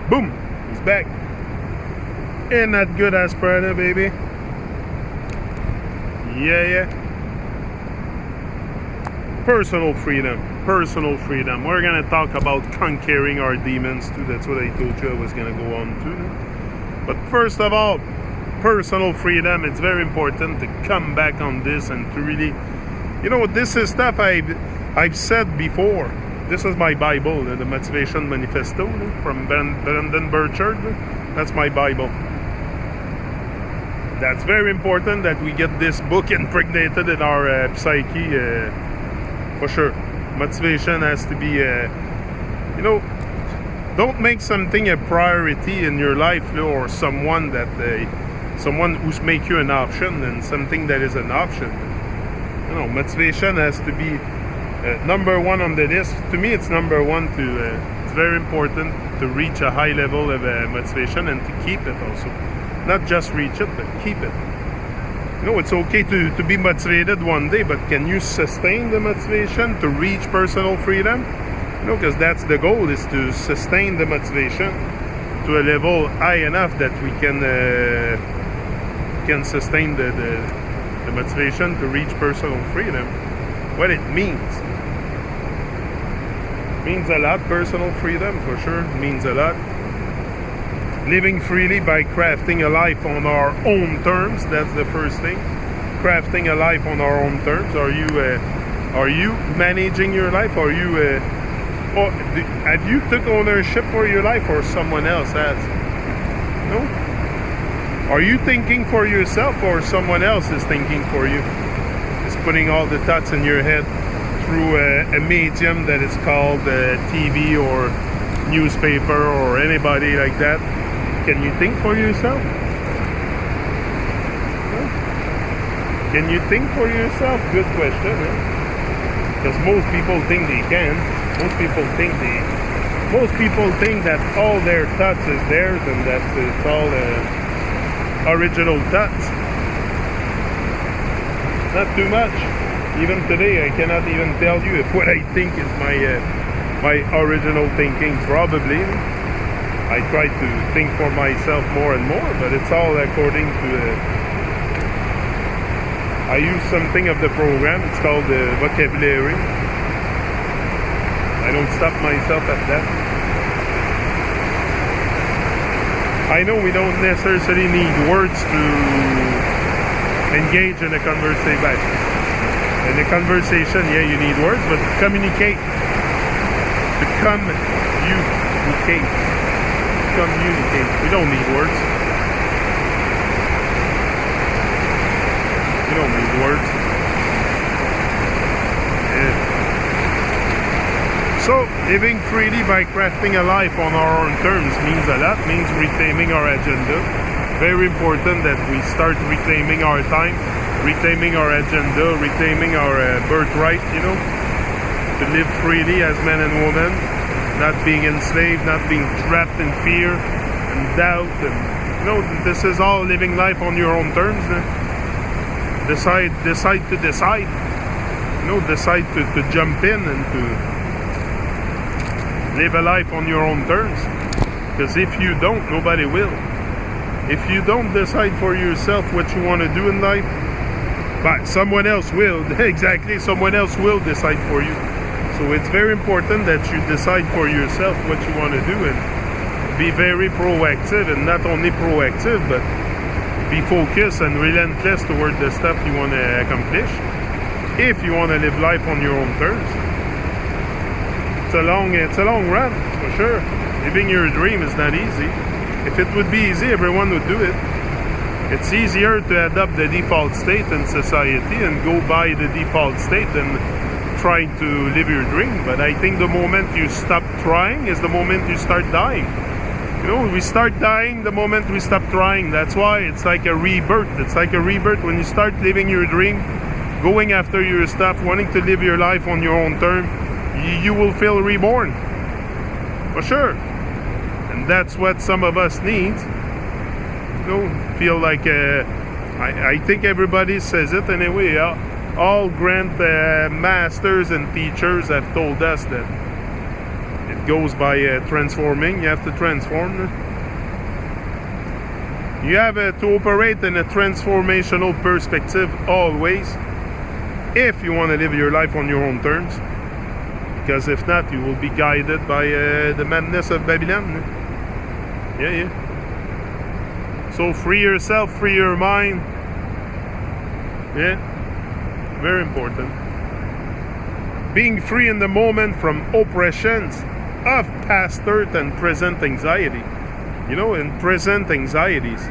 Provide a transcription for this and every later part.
Boom, he's back. Ain't that good, Asperana, baby? Yeah. Personal freedom. We're gonna talk about conquering our demons too. That's what I told you I was gonna go on to. But first of all, personal freedom. It's very important to come back on this and to really, you know, this is stuff I've said before. This is my Bible, the Motivation Manifesto from Brendan Burchard. That's my Bible. That's very important that we get this book impregnated in our psyche, for sure. Motivation has to be, you know, don't make something a priority in your life, or someone who's make you an option and something that is an option. You know, motivation has to be number one on the list. To me, it's number one. It's very important to reach a high level of motivation and to keep it also. Not just reach it, but keep it. You know, it's okay to be motivated one day, but can you sustain the motivation to reach personal freedom? You know, because that's the goal, is to sustain the motivation to a level high enough that we can sustain the motivation to reach personal freedom. What it means. It means a lot, personal freedom, for sure. It means a lot. Living freely by crafting a life on our own terms. That's the first thing. Crafting a life on our own terms. Are you managing your life? Are you or have you took ownership for your life, or someone else has? No. Are you thinking for yourself, or someone else is thinking for you? Is putting all the thoughts in your head through a medium that is called TV or newspaper or anybody like that. Can you think for yourself? No? Can you think for yourself? Good question. Because most people think they can. Most people think that all their thoughts is theirs, and that it's all original thoughts. Not too much. Even today, I cannot even tell you if what I think is my original thinking. Probably. I try to think for myself more and more, but it's all according to. I use something of the program. It's called the vocabulary. I don't stop myself at that. I know we don't necessarily need words to engage in a conversation. In a conversation, yeah, you need words, but to communicate. To communicate. We don't need words. We don't need words. Yeah. So, living freely by crafting a life on our own terms means a lot. Means reclaiming our agenda. Very important that we start reclaiming our time, reclaiming our agenda, reclaiming our birthright, you know, to live freely as men and women, not being enslaved, not being trapped in fear and doubt. And you know, this is all living life on your own terms. Decide to decide. You know, decide to jump in and to live a life on your own terms. Because if you don't, nobody will. If you don't decide for yourself what you want to do in life, but someone else will. Exactly, someone else will decide for you. So it's very important that you decide for yourself what you want to do, and be very proactive, and not only proactive, but be focused and relentless toward the stuff you want to accomplish. If you want to live life on your own terms. It's a long run, for sure. Living your dream is not easy. If it would be easy, everyone would do it. It's easier to adopt the default state in society and go by the default state than trying to live your dream. But I think the moment you stop trying is the moment you start dying. You know, we start dying the moment we stop trying. That's why it's like a rebirth. It's like a rebirth when you start living your dream, going after your stuff, wanting to live your life on your own term. You will feel reborn, for sure. And that's what some of us need. You know, feel like I think everybody says it anyway. All grand masters and teachers have told us that It goes by transforming. You have to transform. You have to operate in a transformational perspective always, if you want to live your life on your own terms. Because if not, you will be guided by the madness of Babylon. Yeah. So free yourself, free your mind. Yeah, very important. Being free in the moment from oppressions of past hurt and present anxiety. You know, in present anxieties,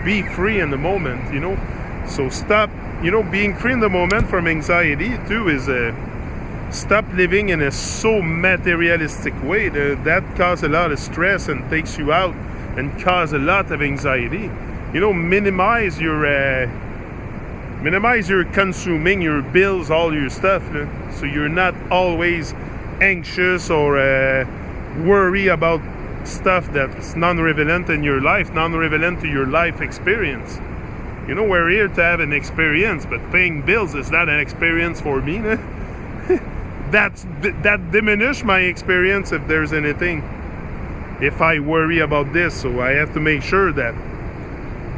be free in the moment, you know. So stop, you know, being free in the moment from anxiety too is stop living in a so materialistic way that causes a lot of stress and takes you out and cause a lot of anxiety. You know, minimize your consuming, your bills, all your stuff, so you're not always anxious or worry about stuff that's non-relevant in your life, non-relevant to your life experience. You know, we're here to have an experience, but paying bills is not an experience for me. That diminish my experience if there's anything. If I worry about this, so I have to make sure that,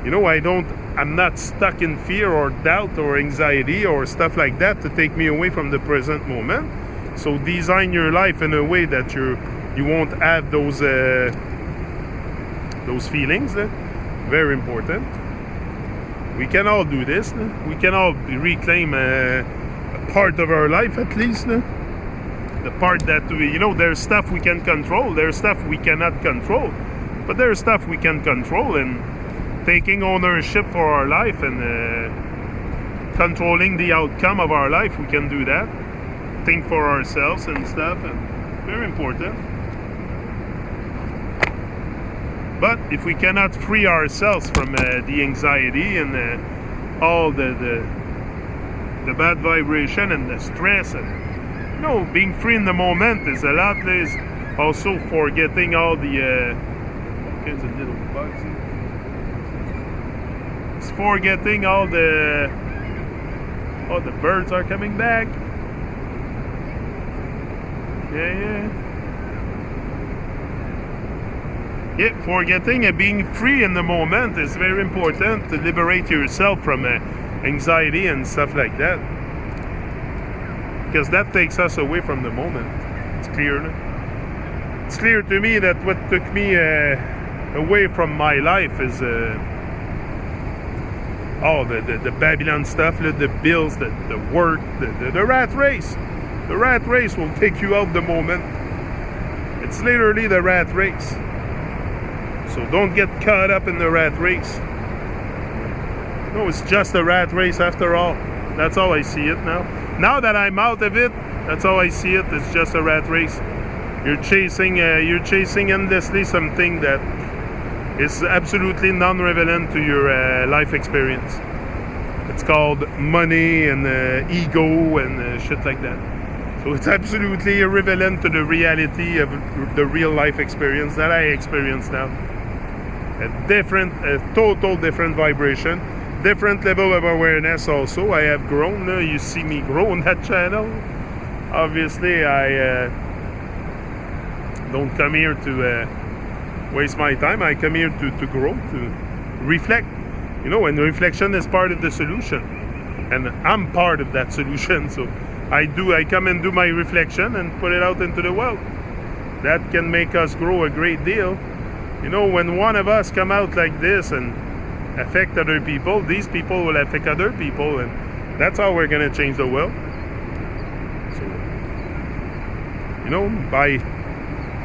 you know, I'm not stuck in fear or doubt or anxiety or stuff like that to take me away from the present moment. So design your life in a way that you won't have those feelings. Very important. We can all do this. We can all reclaim a part of our life at least. The part that you know, there's stuff we can control, there's stuff we cannot control, but there's stuff we can control, and taking ownership for our life and controlling the outcome of our life, we can do that. Think for ourselves and stuff, and very important. But if we cannot free ourselves from the anxiety and all the bad vibration and the stress, and you know, being free in the moment is a lot less. Also forgetting all the kinds of little bugs. It's forgetting all the birds are coming back. Yeah, forgetting and being free in the moment is very important to liberate yourself from anxiety and stuff like that. Because that takes us away from the moment. It's clear. It's clear to me that what took me away from my life is all the Babylon stuff, the bills, the work, the rat race. The rat race will take you out the moment. It's literally the rat race. So don't get caught up in the rat race. No, it's just a rat race after all. That's how I see it now. Now that I'm out of it, that's how I see it. It's just a rat race. You're chasing endlessly something that is absolutely non-relevant to your life experience. It's called money and ego and shit like that. So it's absolutely irrelevant to the reality of the real life experience that I experience now. A total different vibration, different level of awareness also. I have grown. You see me grow on that channel. Obviously, I don't come here to waste my time. I come here to grow, to reflect. You know, and reflection is part of the solution. And I'm part of that solution. So I come and do my reflection and put it out into the world. That can make us grow a great deal. You know, when one of us come out like this and affect other people, these people will affect other people, and that's how we're going to change the world. So, you know, by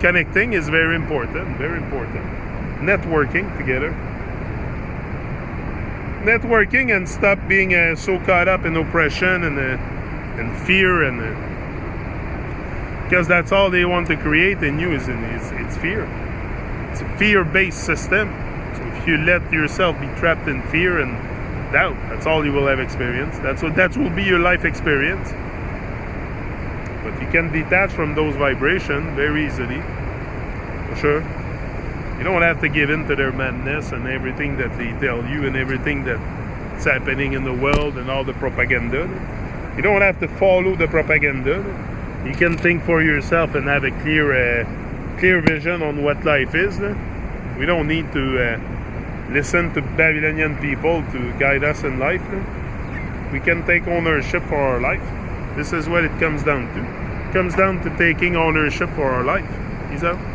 connecting is very important, very important. Networking together. Networking and stop being so caught up in oppression and fear, and because that's all they want to create in you it's fear. It's a fear-based system. So if you let yourself be trapped in fear and doubt, that's all you will have experienced. That will be your life experience. But you can detach from those vibrations very easily, for sure. You don't have to give in to their madness and everything that they tell you and everything that's happening in the world and all the propaganda. You don't have to follow the propaganda. You can think for yourself and have a clear clear vision on what life is. We don't need to listen to Babylonian people to guide us in life. We can take ownership for our life. This is what it comes down to. It comes down to taking ownership for our life. Peace out.